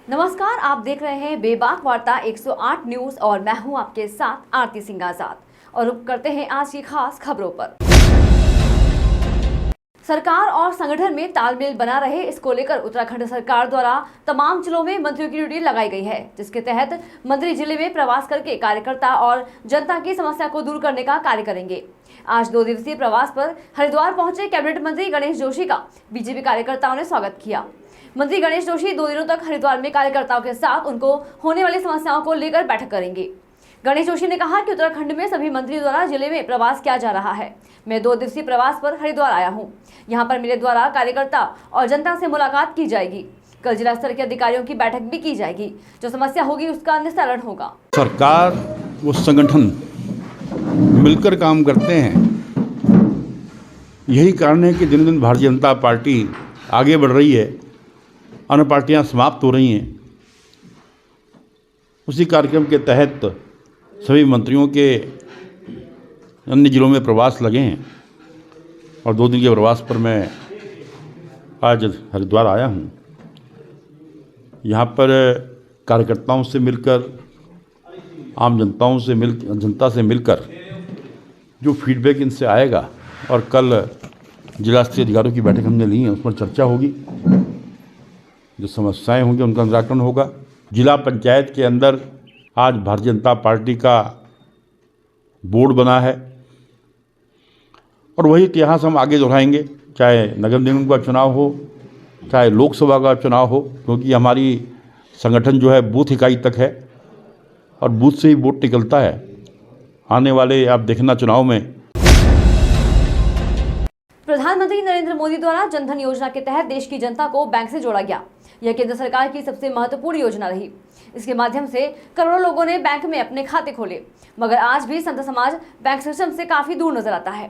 नमस्कार, आप देख रहे हैं बेबाक वार्ता 108 न्यूज और मैं हूं आपके साथ आरती सिंह आजाद। और रुक करते हैं आज की खास खबरों पर। सरकार और संगठन में तालमेल बना रहे, इसको लेकर उत्तराखंड सरकार द्वारा तमाम जिलों में मंत्रियों की ड्यूटी लगाई गई है, जिसके तहत मंत्री जिले में प्रवास करके कार्यकर्ता और जनता की समस्या को दूर करने का कार्य करेंगे। आज 2 दिवसीय प्रवास पर हरिद्वार पहुंचे कैबिनेट मंत्री गणेश जोशी का बीजेपी कार्यकर्ताओं ने स्वागत किया। मंत्री गणेश जोशी 2 दिनों तक हरिद्वार में कार्यकर्ताओं के साथ उनको होने वाली समस्याओं को लेकर बैठक करेंगे। गणेश जोशी ने कहा कि उत्तराखंड में सभी मंत्रियों द्वारा जिले में प्रवास किया जा रहा है। मैं 2 दिवसीय प्रवास पर हरिद्वार आया हूं। यहां पर मेरे द्वारा कार्यकर्ता और जनता से मुलाकात की जाएगी। कल जिला स्तर के अधिकारियों की बैठक भी की जाएगी। जो समस्या होगी उसका निस्तारण होगा। सरकार व संगठन मिलकर काम करते हैं। यही कारण है कि दिन दिन भारतीय जनता पार्टी आगे बढ़ रही है, अन्य पार्टियां समाप्त हो रही हैं। उसी कार्यक्रम के तहत सभी मंत्रियों के अन्य जिलों में प्रवास लगे हैं और 2 दिन के प्रवास पर मैं आज हरिद्वार आया हूं। यहाँ पर कार्यकर्ताओं से मिलकर, आम जनता से मिलकर जो फीडबैक इनसे आएगा और कल जिला स्तरीय अधिकारियों की बैठक हमने ली है, उस पर चर्चा होगी। जो समस्याएं होंगी उनका निराकरण होगा। जिला पंचायत के अंदर आज भारतीय जनता पार्टी का बोर्ड बना है और वही इतिहास हम आगे दोहराएंगे, चाहे नगर निगम का चुनाव हो, चाहे लोकसभा का चुनाव हो, क्योंकि हमारी संगठन जो है बूथ इकाई तक है और बूथ से ही वोट निकलता है। आने वाले आप देखना चुनाव में प्रधानमंत्री नरेंद्र मोदी द्वारा जनधन योजना के तहत देश की जनता को बैंक से जोड़ा गया। यह केंद्र सरकार की सबसे महत्वपूर्ण योजना रही। इसके माध्यम से करोड़ों लोगों ने बैंक में अपने खाते खोले, मगर आज भी संत समाज बैंक सिस्टम से काफी दूर नजर आता है।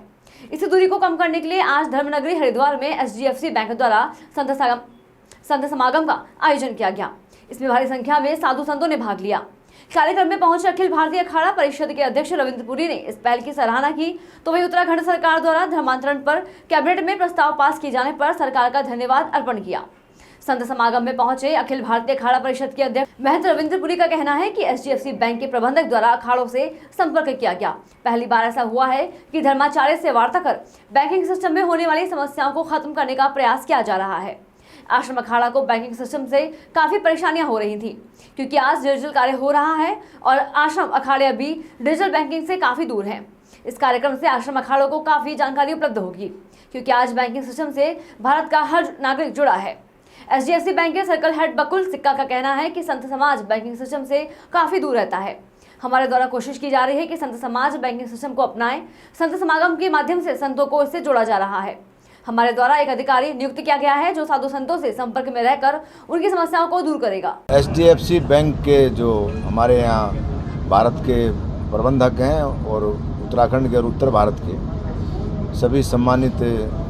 इसी दूरी को कम करने के लिए आज धर्मनगरी हरिद्वार में HDFC बैंक द्वारा संत समागम का आयोजन किया गया। इसमें भारी संख्या में साधु संतों ने भाग लिया। कार्यक्रम में पहुंचे अखिल भारतीय अखाड़ा परिषद के अध्यक्ष रविंद्र पुरी ने इस पहल की सराहना की, तो वही उत्तराखंड सरकार द्वारा धर्मांतरण पर कैबिनेट में प्रस्ताव पास किए जाने पर सरकार का धन्यवाद अर्पण किया। संत समागम में पहुंचे अखिल भारतीय अखाड़ा परिषद के अध्यक्ष महंत रविंद्र पुरी का कहना है कि HDFC बैंक के प्रबंधक द्वारा अखाड़ों से संपर्क किया गया। पहली बार ऐसा हुआ है कि धर्माचार्य से वार्ता कर बैंकिंग सिस्टम में होने वाली समस्याओं को खत्म करने का प्रयास किया जा रहा है। आश्रम अखाड़ा को बैंकिंग सिस्टम से काफ़ी परेशानियां हो रही थी, क्योंकि आज डिजिटल कार्य हो रहा है और आश्रम अखाड़े अभी डिजिटल बैंकिंग से काफ़ी दूर हैं। इस कार्यक्रम से आश्रम अखाड़ों को काफ़ी जानकारी उपलब्ध होगी, क्योंकि आज बैंकिंग सिस्टम से भारत का हर नागरिक जुड़ा है। HDFC बैंक के सर्कल हेड बकुल सिक्का का कहना है कि संत समाज बैंकिंग सिस्टम से काफ़ी दूर रहता है। हमारे द्वारा कोशिश की जा रही है कि संत समाज बैंकिंग सिस्टम को अपनाएं। संत समागम के माध्यम से संतों को इससे जोड़ा जा रहा है। हमारे द्वारा एक अधिकारी नियुक्त किया गया है जो साधु संतों से संपर्क में रहकर उनकी समस्याओं को दूर करेगा। HDFC बैंक के जो हमारे यहाँ भारत के प्रबंधक हैं और उत्तराखंड के और उत्तर भारत के सभी सम्मानित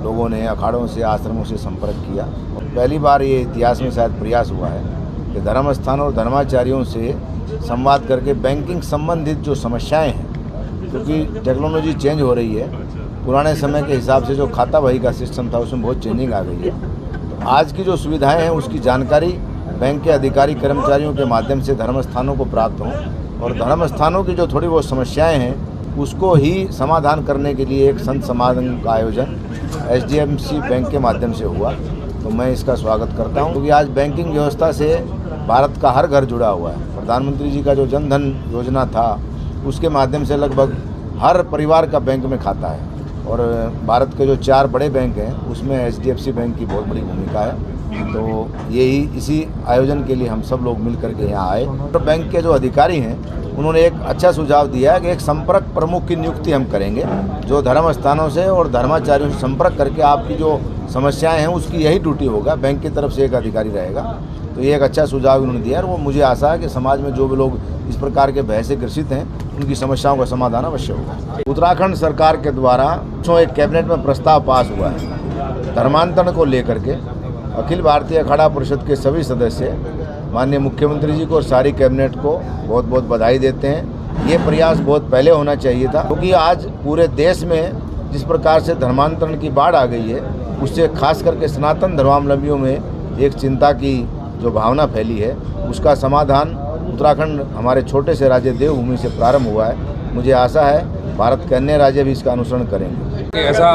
लोगों ने अखाड़ों से, आश्रमों से संपर्क किया। पहली बार ये इतिहास में शायद प्रयास हुआ है कि धर्म स्थानों और धर्माचार्यों से संवाद करके बैंकिंग संबंधित जो समस्याएँ हैं, क्योंकि टेक्नोलॉजी चेंज हो रही है, पुराने समय के हिसाब से जो खाता बही का सिस्टम था उसमें बहुत चेंजिंग आ गई है। तो आज की जो सुविधाएं हैं उसकी जानकारी बैंक के अधिकारी कर्मचारियों के माध्यम से धर्म स्थानों को प्राप्त हों और धर्म स्थानों की जो थोड़ी बहुत समस्याएं हैं उसको ही समाधान करने के लिए एक संत समागम का आयोजन HDFC बैंक के माध्यम से हुआ। तो मैं इसका स्वागत करता हूँ, क्योंकि आज बैंकिंग व्यवस्था से भारत का हर घर जुड़ा हुआ है। प्रधानमंत्री जी का जो जनधन योजना था उसके माध्यम से लगभग हर परिवार का बैंक में खाता है और भारत के जो 4 बड़े बैंक हैं उसमें HDFC बैंक की बहुत बड़ी भूमिका है। तो यही इसी आयोजन के लिए हम सब लोग मिल करके यहाँ आए। तो बैंक के जो अधिकारी हैं उन्होंने एक अच्छा सुझाव दिया है कि एक संपर्क प्रमुख की नियुक्ति हम करेंगे, जो धर्म स्थानों से और धर्माचार्यों से संपर्क करके आपकी जो समस्याएं हैं उसकी यही ड्यूटी होगा। बैंक की तरफ से एक अधिकारी रहेगा। तो ये एक अच्छा सुझाव उन्होंने दिया और वो मुझे आशा है कि समाज में जो भी लोग इस प्रकार के भय से ग्रसित हैं उनकी समस्याओं का समाधान अवश्य होगा। उत्तराखंड सरकार के द्वारा एक कैबिनेट में प्रस्ताव पास हुआ है धर्मांतरण को लेकर के। अखिल भारतीय अखाड़ा परिषद के सभी सदस्य माननीय मुख्यमंत्री जी को और सारी कैबिनेट को बहुत बहुत बधाई देते हैं। ये प्रयास बहुत पहले होना चाहिए था, क्योंकि आज पूरे देश में जिस प्रकार से धर्मांतरण की बाढ़ आ गई है उससे खास करके सनातन धर्मावलंबियों में एक चिंता की जो भावना फैली है उसका समाधान उत्तराखंड हमारे छोटे से राज्य देवभूमि से प्रारंभ हुआ है। मुझे आशा है भारत के अन्य राज्य भी इसका अनुसरण करेंगे। ऐसा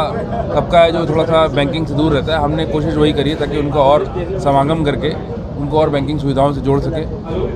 तबका है जो थोड़ा सा बैंकिंग से दूर रहता है, हमने कोशिश वही करी है ताकि उनको और समागम करके उनको और बैंकिंग सुविधाओं से जोड़ सके।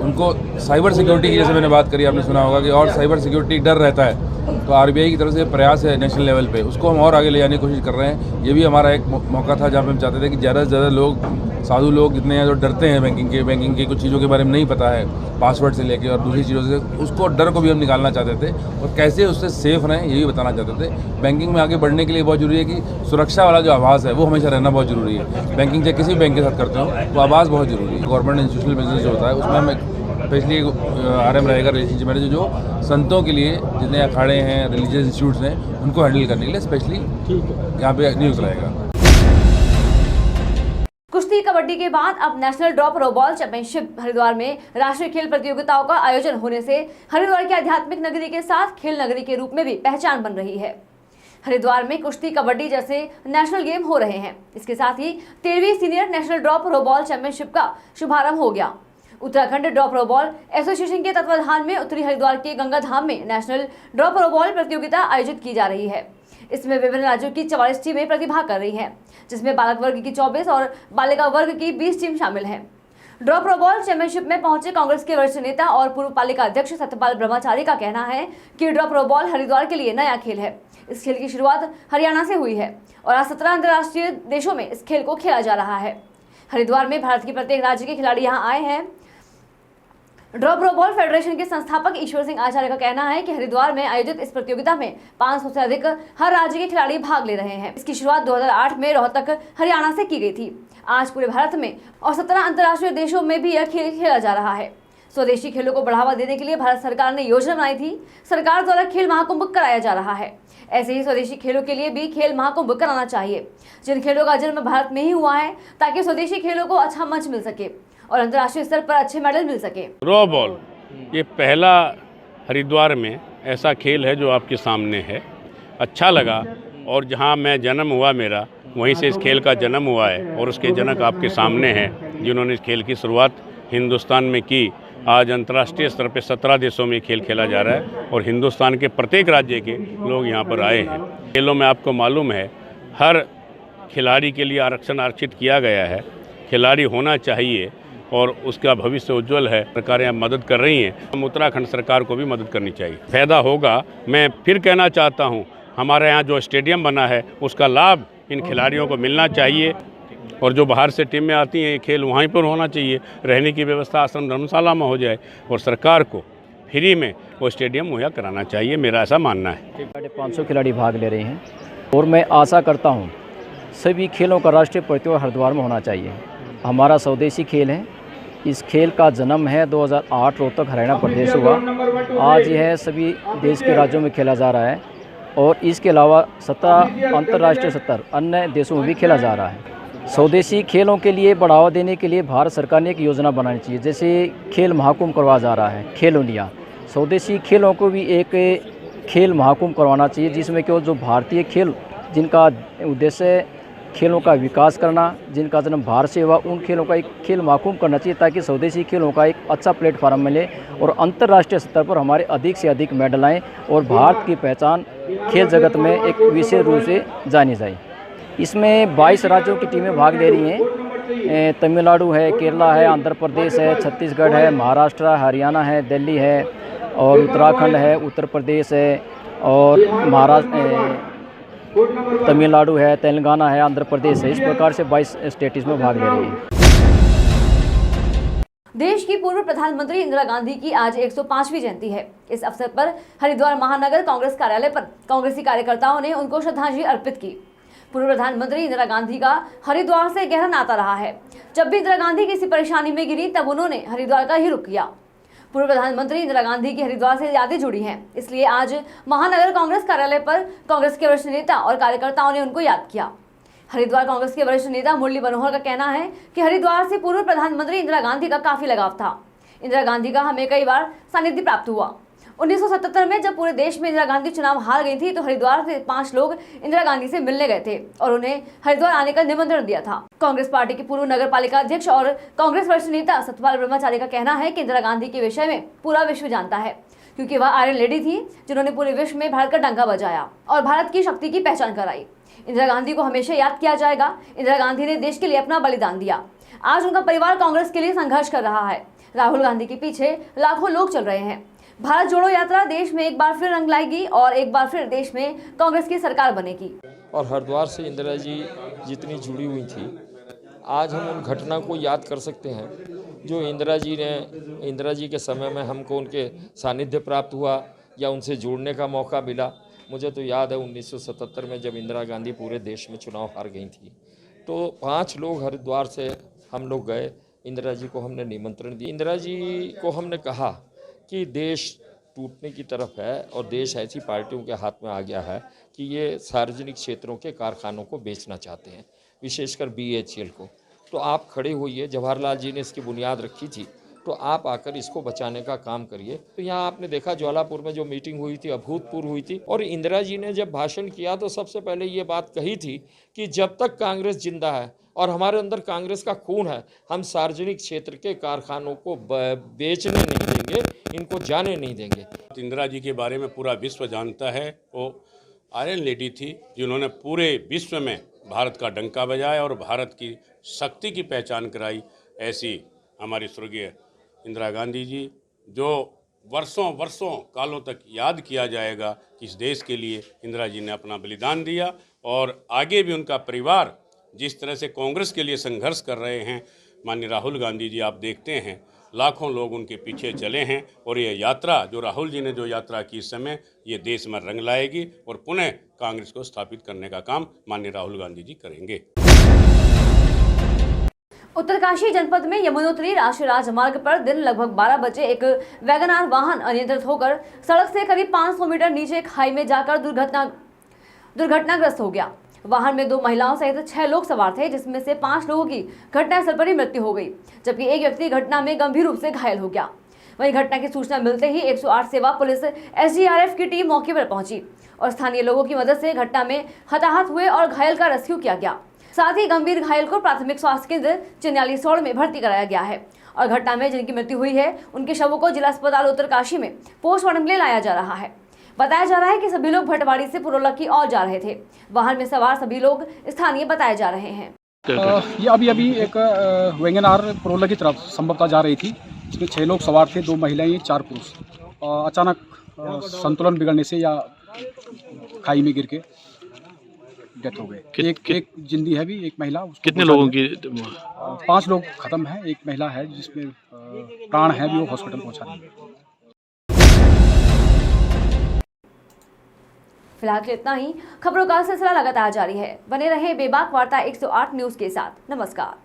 उनको साइबर सिक्योरिटी की, जैसे मैंने बात करी, आपने सुना होगा कि और साइबर सिक्योरिटी डर रहता है, तो आरबीआई की तरफ से प्रयास है नेशनल लेवल पे, उसको हम और आगे ले जाने की कोशिश कर रहे हैं। ये भी हमारा एक मौका था जहाँ पे हम चाहते थे कि ज़्यादा से ज़्यादा लोग, साधु लोग जितने हैं जो डरते हैं बैंकिंग के कुछ चीज़ों के बारे में नहीं पता है, पासवर्ड से लेके और दूसरी चीज़ों से, उसको डर को भी हम निकालना चाहते थे और कैसे उससे सेफ रहें ये भी बताना चाहते थे। बैंकिंग में आगे बढ़ने के लिए बहुत जरूरी है कि सुरक्षा वाला जो आवाज़ है वो हमेशा रहना बहुत जरूरी है। बैंकिंग चाहे किसी बैंक के साथ करते हो वो आवाज़ बहुत जरूरी है। गवर्नमेंट इंस्टीट्यूशनल बिजनेस जो होता है उसमें हम स्पेशली RM रहेगा रिलेशनशिप मैनेजर, जो संतों के लिए जितने अखाड़े हैं, रिलीजियस इंस्टीट्यूट्स हैं, उनको हैंडल करने के लिए स्पेशली यहाँ पे नियुक्त रहेगा। कुश्ती कबड्डी के बाद अब नेशनल ड्रॉप रोबॉल चैंपियनशिप हरिद्वार में राष्ट्रीय खेल प्रतियोगिताओं का आयोजन होने से हरिद्वार की आध्यात्मिक नगरी के साथ खेल नगरी के रूप में भी पहचान बन रही है। हरिद्वार में कुश्ती कबड्डी जैसे नेशनल गेम हो रहे हैं। इसके साथ ही 13वीं सीनियर नेशनल ड्रॉप रोबॉल चैंपियनशिप का शुभारंभ हो गया। उत्तराखंड ड्रॉप रोबॉल एसोसिएशन के तत्वाधान में उत्तरी हरिद्वार के गंगाधाम में नेशनल ड्रॉप रोबॉल प्रतियोगिता आयोजित की जा रही है। इसमें विभिन्न राज्यों की 44 टीमें प्रतिभाग कर रही हैं, जिसमें बालक वर्ग की 24 और बालिका वर्ग की 20 टीम शामिल हैं। ड्रॉप रोबॉल चैंपियनशिप में पहुंचे कांग्रेस के वरिष्ठ नेता और पूर्व पालिका अध्यक्ष सत्यपाल ब्रह्मचारी का कहना है कि ड्रॉप रोबॉल हरिद्वार के लिए नया खेल है। इस खेल की शुरुआत हरियाणा से हुई है और आज 17 अंतर्राष्ट्रीय देशों में इस खेल को खेला जा रहा है। हरिद्वार में भारत के प्रत्येक राज्य के खिलाड़ी यहाँ आए हैं। ड्रॉप रोबॉल फेडरेशन के संस्थापक ईश्वर सिंह आचार्य का कहना है कि हरिद्वार में आयोजित इस प्रतियोगिता में 500 से अधिक हर राज्य के खिलाड़ी भाग ले रहे हैं। इसकी शुरुआत 2008 में रोहतक हरियाणा से की गई थी। आज पूरे भारत में और 17 अंतर्राष्ट्रीय देशों में भी यह खेल खेला जा रहा है। स्वदेशी खेलों को बढ़ावा देने के लिए भारत सरकार ने योजना बनाई थी। सरकार द्वारा खेल महाकुंभ कराया जा रहा है। ऐसे ही स्वदेशी खेलों के लिए भी खेल महाकुंभ कराना चाहिए, जिन खेलों का जन्म भारत में ही हुआ है, ताकि स्वदेशी खेलों को अच्छा मंच मिल सके और अंतर्राष्ट्रीय स्तर पर अच्छे मेडल मिल सके। रो बॉल ये पहला हरिद्वार में ऐसा खेल है जो आपके सामने है। अच्छा लगा, और जहां मैं जन्म हुआ मेरा, वहीं से इस खेल का जन्म हुआ है और उसके जनक आपके सामने हैं, जिन्होंने इस खेल की शुरुआत हिंदुस्तान में की। आज अंतर्राष्ट्रीय स्तर पर 17 देशों में खेल खेला जा रहा है और हिंदुस्तान के प्रत्येक राज्य के लोग यहाँ पर आए हैं। खेलों में आपको मालूम है हर खिलाड़ी के लिए आरक्षण आरक्षित किया गया है। खिलाड़ी होना चाहिए और उसका भविष्य उज्जवल है। सरकारें अब मदद कर रही हैं, हम उत्तराखंड सरकार को भी मदद करनी चाहिए। फायदा होगा। मैं फिर कहना चाहता हूं, हमारे यहाँ जो स्टेडियम बना है उसका लाभ इन खिलाड़ियों को मिलना चाहिए, और जो बाहर से टीमें आती हैं खेल वहीं पर होना चाहिए। रहने की व्यवस्था आश्रम धर्मशाला में हो जाए और सरकार को फ्री में वो स्टेडियम मुहैया कराना चाहिए, मेरा ऐसा मानना है। 500 खिलाड़ी भाग ले रहे हैं और मैं आशा करता हूँ सभी खेलों का राष्ट्रीय प्रतियोगिता हरिद्वार में होना चाहिए। हमारा स्वदेशी खेल है। इस खेल का जन्म है 2008 रोहतक हरियाणा प्रदेश हुआ। आज यह सभी देश के राज्यों में खेला जा रहा है और इसके अलावा 17 अंतर्राष्ट्रीय स्तर अन्य देशों में भी खेला जा रहा है। स्वदेशी खेलों के लिए बढ़ावा देने के लिए भारत सरकार ने एक योजना बनानी चाहिए। जैसे खेल महाकुंभ करवाया जा रहा है, खेलो इंडिया, स्वदेशी खेलों को भी एक खेल महाकुंभ करवाना चाहिए, जिसमें केवल जो भारतीय खेल जिनका उद्देश्य खेलों का विकास करना, जिनका जन्म भारत से हुआ, उन खेलों का एक खेल महाकुंभ करना चाहिए, ताकि स्वदेशी खेलों का एक अच्छा प्लेटफॉर्म मिले और अंतर्राष्ट्रीय स्तर पर हमारे अधिक से अधिक मेडल आएँ और भारत की पहचान खेल जगत में एक विशेष रूप से जानी जाए। इसमें 22 राज्यों की टीमें भाग ले रही हैं। तमिलनाडु है, केरला है, आंध्र प्रदेश है, छत्तीसगढ़ है, महाराष्ट्र, हरियाणा है, दिल्ली है और उत्तराखंड है, उत्तर प्रदेश है और महाराष्ट्र, तमिलनाडु है, तेलंगाना है, आंध्र प्रदेश है। इस प्रकार से 22 स्टेट इसमें भाग ले रही हैं। देश की पूर्व प्रधानमंत्री इंदिरा गांधी की आज 105वीं जयंती है। इस अवसर पर हरिद्वार महानगर कांग्रेस कार्यालय पर कांग्रेसी कार्यकर्ताओं ने उनको श्रद्धांजलि अर्पित की। पूर्व प्रधानमंत्री इंदिरा गांधी का हरिद्वार से गहरा नाता रहा है। जब भी इंदिरा गांधी किसी परेशानी में गिरी तब उन्होंने हरिद्वार का ही रुख किया। पूर्व प्रधानमंत्री इंदिरा गांधी की हरिद्वार से यादें जुड़ी हैं, इसलिए आज महानगर कांग्रेस कार्यालय पर कांग्रेस के वरिष्ठ नेता और कार्यकर्ताओं ने उनको याद किया। हरिद्वार कांग्रेस के वरिष्ठ नेता मुरली मनोहर का कहना है कि हरिद्वार से पूर्व प्रधानमंत्री इंदिरा गांधी का काफी लगाव था। इंदिरा गांधी का हमें कई बार सानिध्य प्राप्त हुआ। 1977 में जब पूरे देश में इंदिरा गांधी चुनाव हार गई थी तो हरिद्वार से 5 लोग इंदिरा गांधी से मिलने गए थे और उन्हें हरिद्वार आने का निमंत्रण दिया था। कांग्रेस पार्टी के पूर्व नगर पालिका अध्यक्ष और कांग्रेस वरिष्ठ नेता सत्यपाल ब्रह्मचारी का कहना है कि इंदिरा गांधी के विषय में पूरा विश्व जानता है, क्योंकि वह आयरन लेडी थी जिन्होंने पूरे विश्व में भारत का डंका बजाया और भारत की शक्ति की पहचान कराई। इंदिरा गांधी को हमेशा याद किया जाएगा। इंदिरा गांधी ने देश के लिए अपना बलिदान दिया। आज उनका परिवार कांग्रेस के लिए संघर्ष कर रहा है। राहुल गांधी के पीछे लाखों लोग चल रहे हैं। भारत जोड़ो यात्रा देश में एक बार फिर रंग लाएगी और एक बार फिर देश में कांग्रेस की सरकार बनेगी। और हरिद्वार से इंदिरा जी जितनी जुड़ी हुई थी, आज हम उन घटना को याद कर सकते हैं जो इंदिरा जी के समय में हमको उनके सानिध्य प्राप्त हुआ या उनसे जुड़ने का मौका मिला। मुझे तो याद है 1977 में जब इंदिरा गांधी पूरे देश में चुनाव हार गई थी तो 5 लोग हरिद्वार से हम लोग गए। इंदिरा जी को हमने निमंत्रण दिया। इंदिरा जी को हमने कहा कि देश टूटने की तरफ है और देश ऐसी पार्टियों के हाथ में आ गया है कि ये सार्वजनिक क्षेत्रों के कारखानों को बेचना चाहते हैं, विशेषकर BHEL को। तो आप खड़े होइए, जवाहरलाल जी ने इसकी बुनियाद रखी थी, तो आप आकर इसको बचाने का काम करिए। तो यहाँ आपने देखा ज्वालापुर में जो मीटिंग हुई थी अभूतपूर्व हुई थी और इंदिरा जी ने जब भाषण किया तो सबसे पहले ये बात कही थी कि जब तक कांग्रेस जिंदा है और हमारे अंदर कांग्रेस का खून है, हम सार्वजनिक क्षेत्र के कारखानों को बेचने नहीं देंगे, इनको जाने नहीं देंगे। इंदिरा जी के बारे में पूरा विश्व जानता है। वो आयरन लेडी थी जिन्होंने पूरे विश्व में भारत का डंका बजाया और भारत की शक्ति की पहचान कराई। ऐसी हमारी स्वर्गीय इंदिरा गांधी जी, जो वर्षों कालों तक याद किया जाएगा कि इस देश के लिए इंदिरा जी ने अपना बलिदान दिया और आगे भी उनका परिवार जिस तरह से कांग्रेस के लिए संघर्ष कर रहे हैं। माननीय राहुल गांधी जी, आप देखते हैं लाखों लोग उनके पीछे चले हैं और ये यात्रा जो राहुल जी ने जो यात्रा की इस समय ये देश में रंग लाएगी और पुनः कांग्रेस को स्थापित करने का काम माननीय राहुल गांधी जी करेंगे। उत्तरकाशी जनपद में यमुनोत्री राष्ट्रीय राजमार्ग पर दिन लगभग 12 बजे एक वैगनआर वाहन अनियंत्रित होकर सड़क से करीब 500 मीटर नीचे खाई में जाकर दुर्घटनाग्रस्त हो गया। वाहन में 2 महिलाओं सहित 6 लोग सवार थे, जिसमें से 5 लोगों की घटनास्थल पर ही मृत्यु हो गई, जबकि एक व्यक्ति घटना में गंभीर रूप से घायल हो गया। वहीं घटना की सूचना मिलते ही 108 सेवा पुलिस SDRF की टीम मौके पर पहुंची और स्थानीय लोगों की मदद से घटना में हताहत हुए और घायल का रेस्क्यू किया गया। साथ ही गंभीर घायल को प्राथमिक स्वास्थ्य केंद्र चिन्यालीसौड़ में भर्ती कराया गया है और घटना में जिनकी मृत्यु हुई है उनके शवों को जिला अस्पताल उत्तरकाशी में पोस्टमार्टम के लिए लाया जा रहा है। बताया जा रहा है कि सभी लोग भटवाड़ी से पुरोला की ओर जा रहे थे। वाहन में सवार सभी लोग स्थानीय बताए जा रहे हैं। ये अभी एक वैगनआर पुरोला की तरफ संभवतः जा रही थी, जिसमें 6 लोग सवार थे, 2 महिलाएं 4 पुरुष। अचानक संतुलन बिगड़ने से या खाई में गिर के डेथ हो गए। एक जिंदी है भी, एक महिला। कितने लोगों की? 5 लोग खत्म है, एक महिला है जिसमें प्राण है भी, वो हॉस्पिटल पहुंचा दी। फिलहाल इतना ही। खबरों का सिलसिला लगातार जारी है। बने रहे बेबाक वार्ता 108 न्यूज के साथ। नमस्कार।